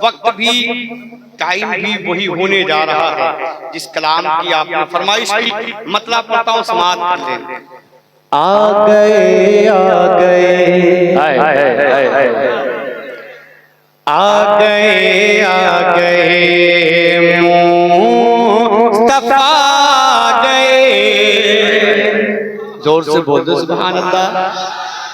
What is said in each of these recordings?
वक्त भी टाइम भी वही होने जा रहा है जिस कलाम की आपने फरमाइश की। मतलब पढ़ता हूँ, समाप्त कर लें। आ गए आ गए आ गए आ गए मुस्तफा गए। जोर से बोल दो सुभान अल्लाह।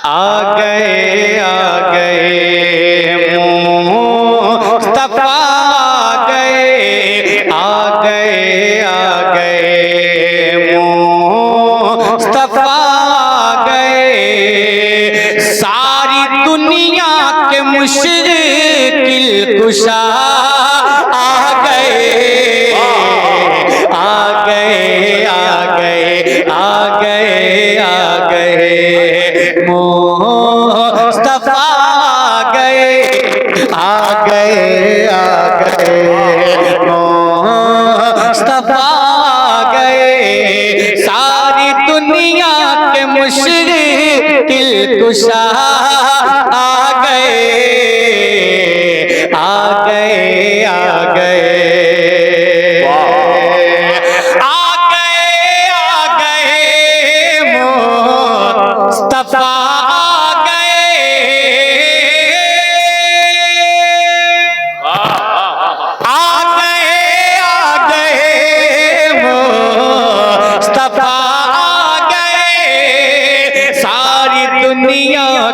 आ गए मुस्तफा गए, आ गए मुस्तफा गए। सारी दुनिया के मुश्किल कुशा आ गए, आ गए आ गए आ गए आ गए मुस्तफा गए, आ गए मुस्तफा गए। सारी दुनिया के मुश्किल कुशा आ गए, आ गए आ गए आ गए मुस्तफा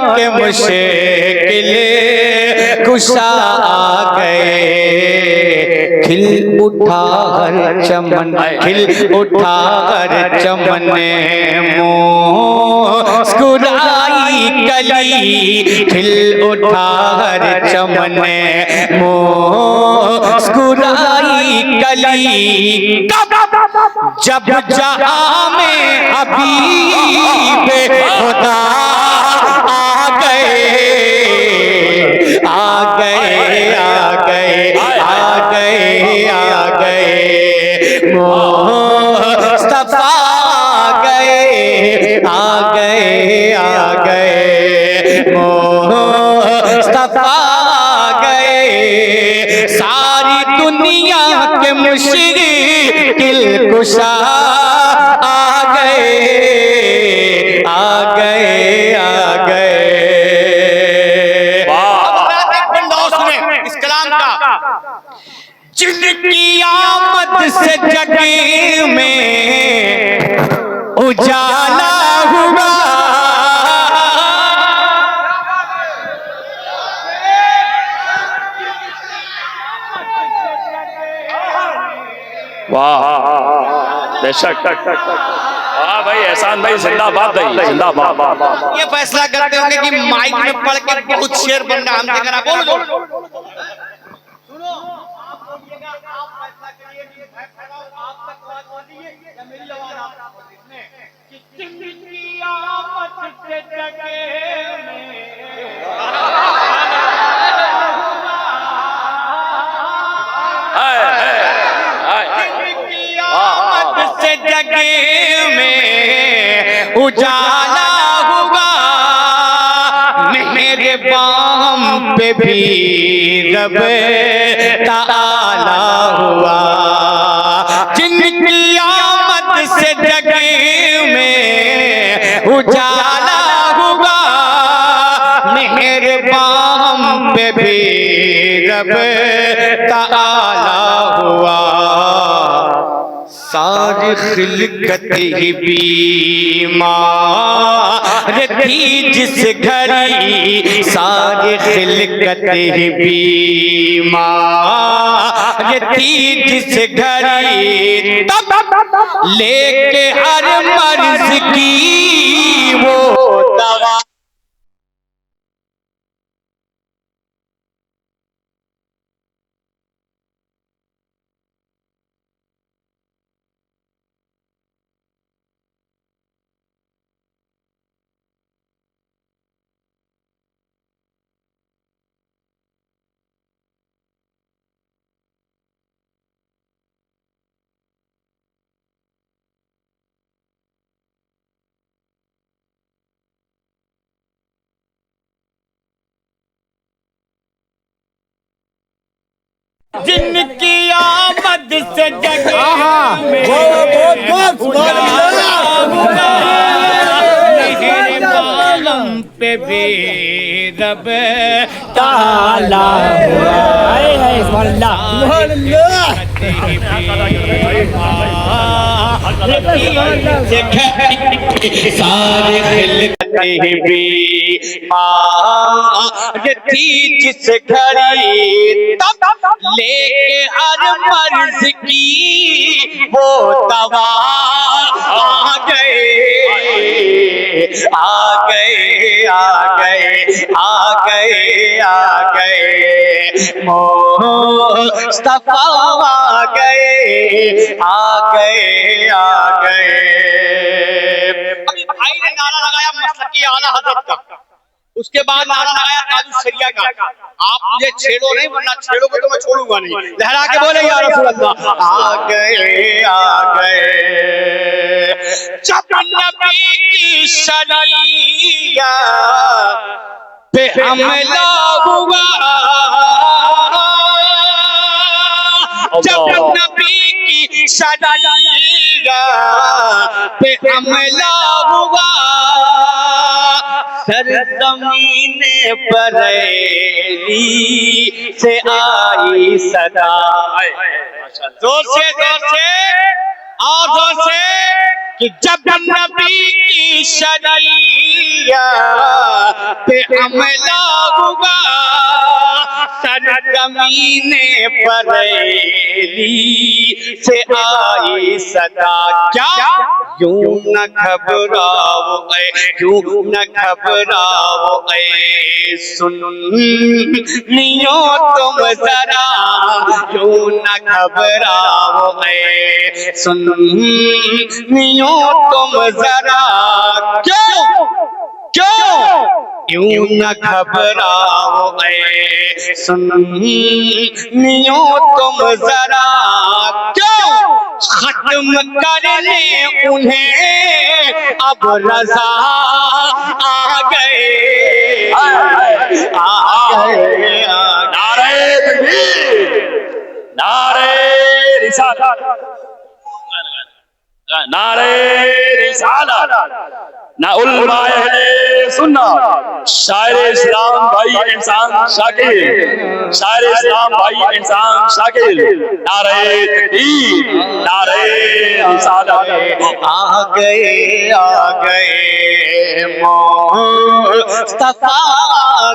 के मुश्किल कुशा आ गए। खिल उठा हर चमन, खिल उठा हर चमन, मुस्कुराई कली। खिल उठा हर चमन, मुस्कुराई कली। जब जहां में हबीब खुदा आ गए, आ गए आ गए आ गए आ गए मुस्तफा गए, आ गए आ गए मुस्तफा गए। सारी दुनिया के मुश्किल कुशा आ गए, आ गए आ गए। इस कलाम का जिनकी आमद से जग में उजाला हुआ, वाह बेशक। हाँ भाई एहसान भाई जिंदाबाद भाई जिंदाबाद। ये फैसला करते होंगे कि माइक में पढ़ के बहुत शेर बन रहा, हम देखना बोलो। से जग में उजाला हुआ, मेरे बाम पे भी रब ताला हुआ। जिनकी आमद से जग में उजाला हुआ, मेरे बाम पे भी रब ताला हुआ। सारी खिलकत ही बीमार थी जिस घड़ी, सारी खिलकत ही बीमार थी जिस घड़ी। तब लेके हर मर्ज की वो दवा जिनकी आमद से जग आलम पे भी रब ताला सारे भी थी जिस घड़ी तब लेके हर मर्ज की वो दवा आ गए आ गए आ गए आ गए आ गए मुस्तफा आ गए आ गए आ गए। अभी भाई ने नारा लगाया मसलकी आला हजरत का, उसके बाद नारा लगाया ताजुल शरिया का। आप मुझे छेड़ो नहीं, वरना छेड़ोगे तो मैं छोड़ूंगा नहीं। लहरा के बोले या रसूल अल्लाह आ गए आ गए। जब नबी की शरीया पे हमला हुआ, जब नबी की शरीया पे हमला हुआ, सरजमीन बरेली से आई सदा। जोर से और जोर से कि जब नबी की शरीया पे हमला हुआ, सरजमीन बरेली से आई सदा। क्या यूं न घबराओ ऐ, यूं न घबराओ ऐ सुन्नियों तुम जरा, यूं न घबराओ ऐ सुन्नियों तुम जरा। क्यों क्यों यूं न घबराओ ऐ सुन्नियों तुम जरा। क्यों खत्म करने उन्हें अब रजा आ गए आ गए। नारे तकबीर, नारे रिसालत, नारे रिसालत, ना उलमाए अहले सुन्नत, शायर इस्लाम भाई इंसान शाकिर, शायर इस्लाम भाई इंसान शाकिर, नारे तकबीर, नारे रिसालत। आ गए मुस्तफा आ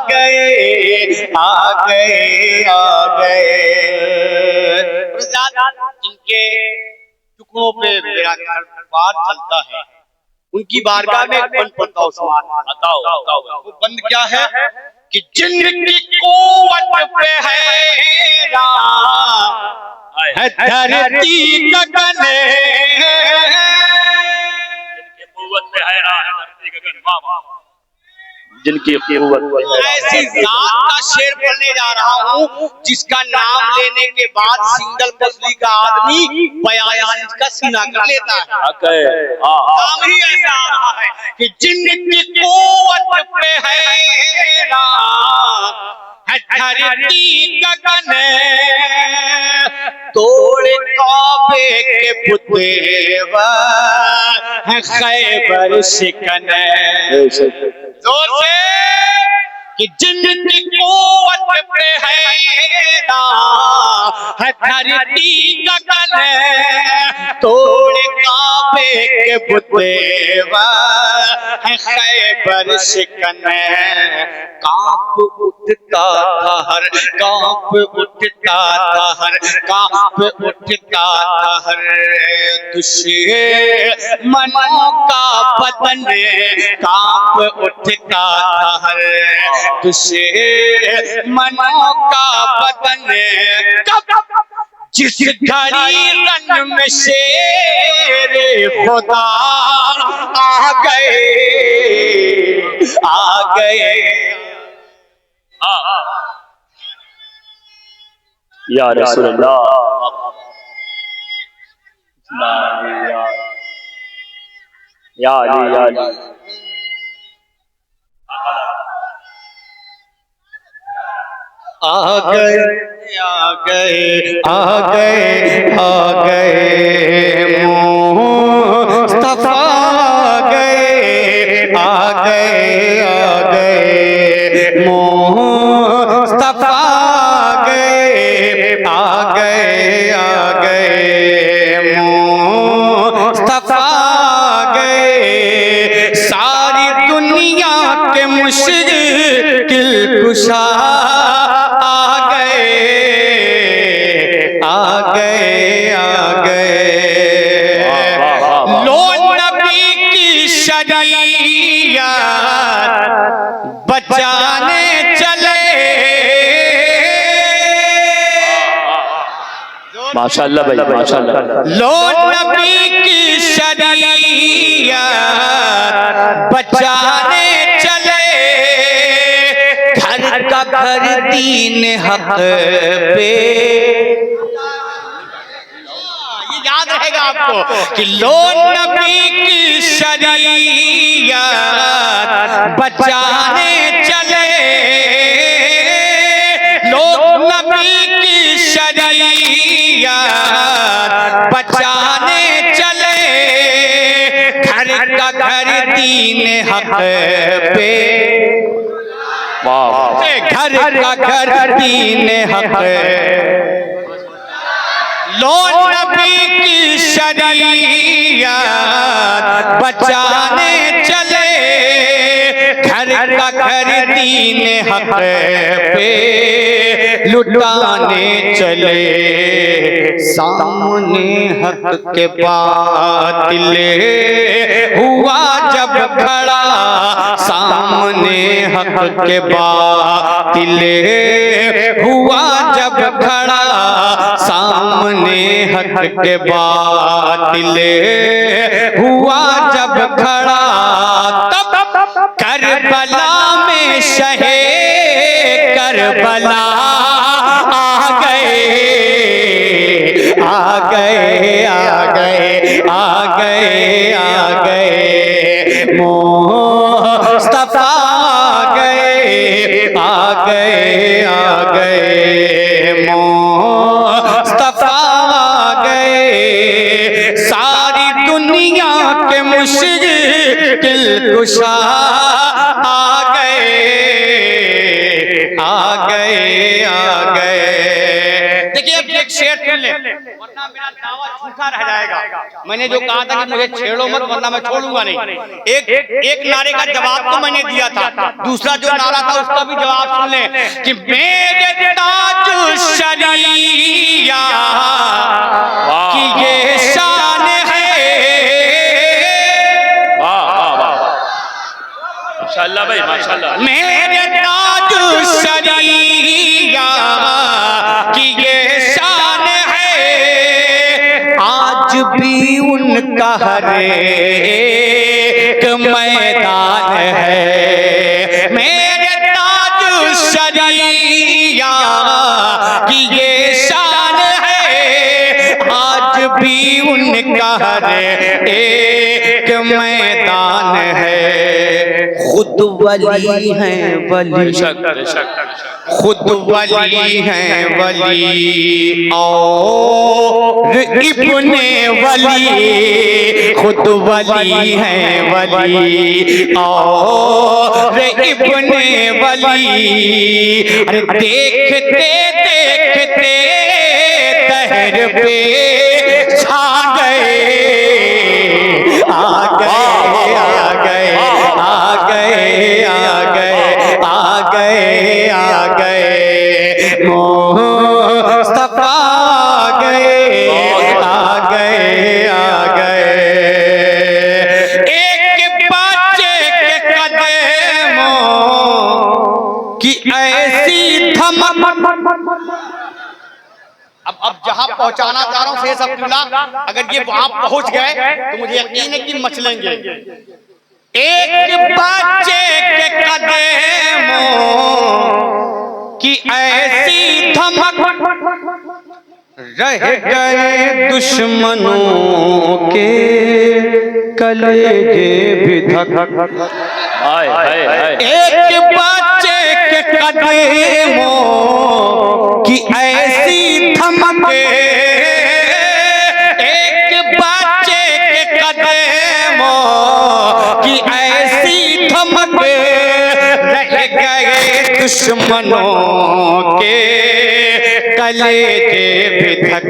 गए आ गए आ गए। जिनके टुकड़ों पे मेरा बार चलता है, उनकी बारगाह में बंद पड़ता उस्मान। बताओ वो बंद क्या है कि जिनकी कुव्वत पे है धरती गगन, जिनकी कुव्वत पे है धरती गगन, जिनकी कुव्वत ऐसी जात का शेर पढ़ने जा रहा हूँ जिसका नाम लेने के बाद सिंगल पसली का आदमी 42 इंच का सीना कर लेता है। नाम ही ऐसा आ रहा है कि जिनकी कुव्वत पे है धरती गगन, तोड़ काबे के बुतेवा है खैबर शिकन। जोर से कि जिनकी कुव्वत पे है धरती गगन, तोड़ काबे के बुतेवा है खैबर शिकन। कांप उठता था हर, कांप उठता था हर, कांप उठता था हर दुश्मनों का बदन, कांप उठता था हर दुश्मनों का बदन। जिस घड़ी रन में शेर खुदा आ गए आ गए। या रसूल अल्लाह, या अली या अली। आ गए आ गए मुस्तफा गए आ गए मुस्तफा गए आ गए मुस्तफा गए सारी दुनिया के मुश्किल कुशा बचाने चले माशाअल्लाह भाई माशाअल्लाह। लो नबी की शरीयत बचाने चले घर का घर दीन हक पे। ये याद रहेगा आपको कि लो नबी की शरीयत बचाने चले लोग नबी की शरीयत बचाने चले घर का घर दीन हक पे। घर का घर दीन हक लो नबी की शरीयत बचाने चले घर का घर दीन हक पे लुटाने चले सामने हक के बातिल हुआ जब खड़ा सामने हक के बातिल हुआ जब खड़ा सामने हक के बातिल हुआ जब खड़ा तब करबला में शहे करबला आ गए आ गए आ गए आ गए आ गए मुस्तफा गए आ गए आ गए मुस्तफा गए सारी दुनिया के मुश्किल कुशा आ गए आ गए आ गए। देखिए अब एक शेर सुन ले वरना मेरा दावा झूठा रह जाएगा। मैंने जो कहा था कि मुझे छेड़ो मत वरना मैं छोड़ूंगा नहीं। एक नारे का जवाब तो मैंने दिया था, दूसरा जो नारा था उसका भी जवाब सुन ले कि मेरे ताजु शरिया की ये शान है। माशाअल्लाह भाई माशाअल्लाह। मेरे ताजु शरिया की ये शान है आज भी उनका हर एक मैदान है। मेरे ताजु शरिया की ये शान है आज भी उनका हर एक मैदान है। खुद वली हैं वली खुद वली हैं वली और इब्ने वली खुद वली हैं वली और इब्ने वली। अरे देखते देखते तहर पे छा गए आ गए आ गए आ गए आ गए आ गए आ गए मुस्तफा गए आ गए आ गए। एक बच्चे के कदमों की ऐसी थमक अब जहां पहुंचाना चाह रहा हूं शेष अब्दुल्ला अगर ये वहां पहुंच गए तो मुझे यकीन है कि मचलेंगे। एक बच्चे के कदमों की ऐसी धमक रह गए दुश्मनों के कलेजे भी धक। एक बच्चे के कदमों की ऐसी दुश्मनों के कलेजे भी धक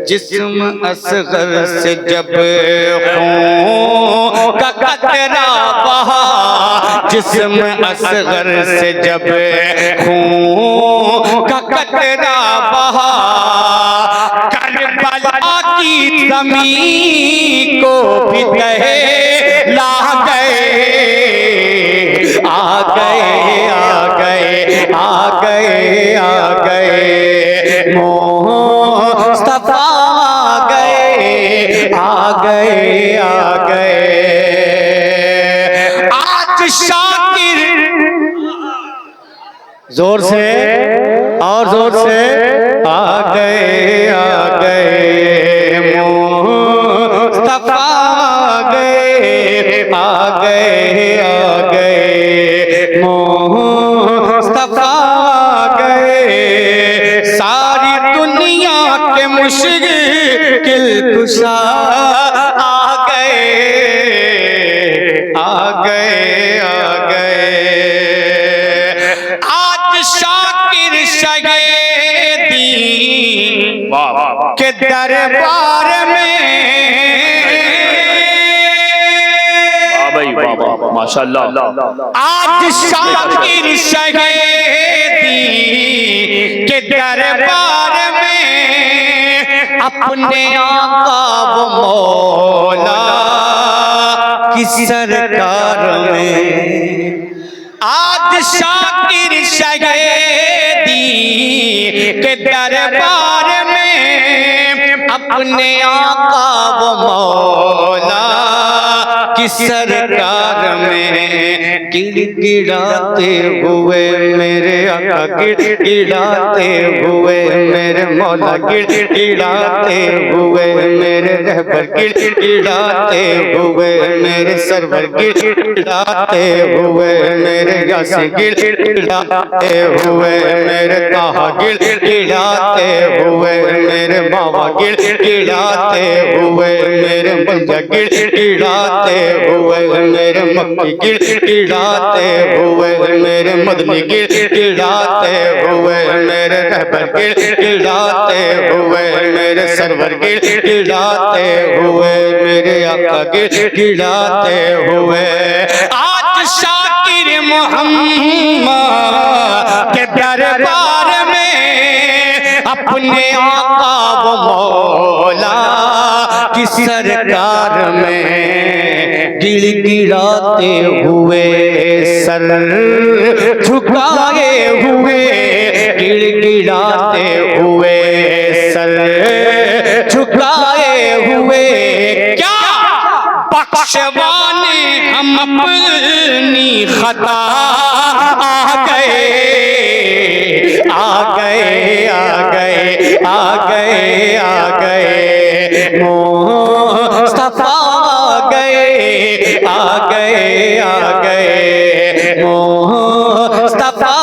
जिस्म असगर से जब खून का कतरा बहा जिस्म असगर से जब खून का कतरा बहा करबला की ज़मीन को भी कहे ला गए आ गए आ गए आ गए आ गए मुस्तफा आ गए आ गए आज शाकिर जोर से और जोर से आ गए मुस्तफा आ गए मुस्तफा सारी दुनिया के मुश्किल कुशा आ गए आज शाकिर शगेदी के दरबार में माशाल्लाह आज शाकिर शगेदी के दरबार में अपने आका वो मौला की सरकार में आज शाकिर शगेदी के दरबार में अपने आका वो मौला की सरकार में गिड़गिड़ाते हुए मेरे आका गिड़गिड़ाते हुए मेरे मौला गिड़गिड़ाते हुए मेरे रहबर गिड़गिड़ाते हुए मेरे सरवर गिड़गिड़ाते हुए मेरे यासीन गिड़गिड़ाते हुए मेरे ताहा गिड़गिड़ाते हुए मेरे बाबा गिड़गिड़ाते हुए मेरे बंदा गिड़गिड़ाते हुए मेरे मक्की गिड़गिड़ाते हुए मेरे मदनी गिड़गिड़ाते हुए मेरे रहबर गिड़गिड़ाते हुए मेरे सरवर गिड़गिड़ाते हुए मेरे आका गिड़गिड़ाते हुए आज शाकिर मोहम्मद के दरबार में अपने आका वो मौला की सरकार में गिड़गिड़ाते हुए सर झुकाए हुए गिड़गिड़ाते हुए सर झुकाए हुए क्या बख्शवाने हम अपनी खता आ गए आ गए आ गए आ गए आ गए मुस्तफा आ गए मुस्तफा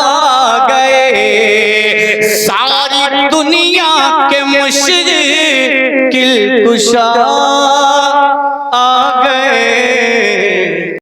सारी दुनिया के मुश्किल कुशा